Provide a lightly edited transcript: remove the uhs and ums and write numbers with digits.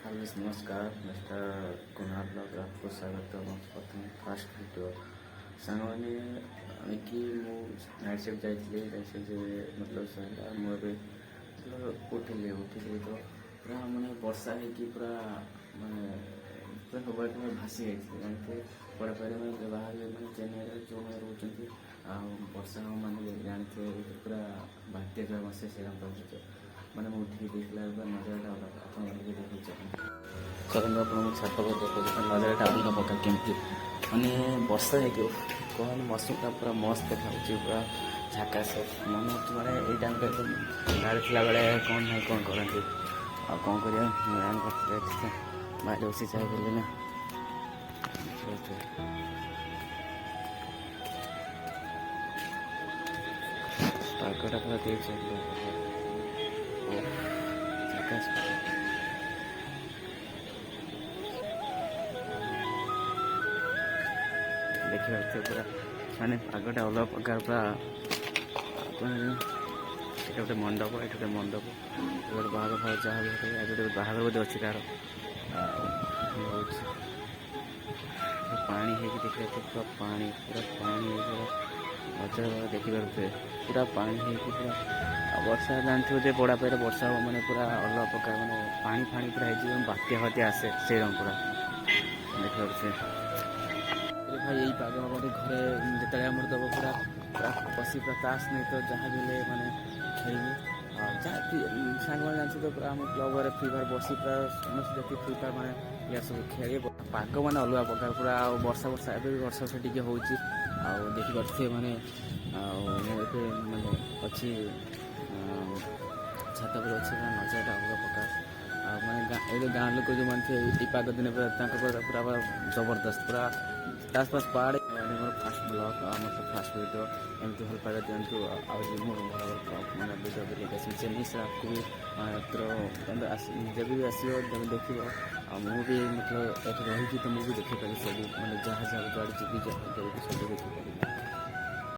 Hello नमस्कार mister Kumar blog आपको स्वागत है प्रथम फास्ट वीडियो सांग कि नाइट शिफ्ट जाइए मतलब सर मुझे उठिली तो पूरा मैंने वर्षा है पूरा मानने पूरा सब मैं भासी जाती जानते पढ़ा पढ़े मैं बाहर मैंने चेन्नई जो मैंने रोचे वर्षा मैंने जानते पूरा बात्या जो आसे से मैंने उठिक देखला नजरटा अलग देखा चलन आपको छात पर देखा नजरटा अलग प्रकार केमती मैंने वर्षा है कहनी मौसम पूरा मस्त देखा पूरा झाकास मन मैंने ये टाइम गाड़ी थी बेले कौन ना कौन करती आ कौन कर बाहर बस चाय करें ना पार्कटा पूरा देख देखिए पूरा मानने आगटा अलग प्रकार पूरा ये गोटे मंडप ये गोटे मंडप गोटे बाहर भाव जहाँ भी आज गोटे बाहर बोधे अच्छी कार पानी है देखिए पूरा पानी अचर देखिपे पूरा पानी है पूरा वर्षा जानते हो बड़ा पे वर्षा मैंने पूरा अलग प्रकार मैंने पानी फाणी पूरा हो बात्या फात्या आसे से पूरा देखिए भाई यही पाग मैंने घरे जिते दब पूरा पूरा बसी पूरा ताश नहीं तो जहाँ भी मैंने खेलू सांग मैंने जानते तो पूरा आम क्लब फ्री फायर बसी पूरा समस्त देखिए फ्री फायर मैंने या सब खेल पाग मैंने अलग प्रकार पूरा वर्षा वर्षा एवं वर्षा से टी हो देखिपे मैंने मुझे मैंने अच्छी छात पर अच्छे नजरटा अलग प्रकार मैंने गाँव लोग जो मानते पाग दिन पूरा जबरदस्त पूरा आसपास पहाड़ मोर फास्ट ब्लॉग मतलब फास्ट वीडियो एमती भल पाइबा दिंतु मैंने वीडियो भी लेके आसी चेन्नई से आपको भी जब भी आसो जब देख मुझे मतलब रही तो मुझे देखिपारि सब मैंने जहाँ जहाँ गाड़ी जी जहाँ सब देखिपारि।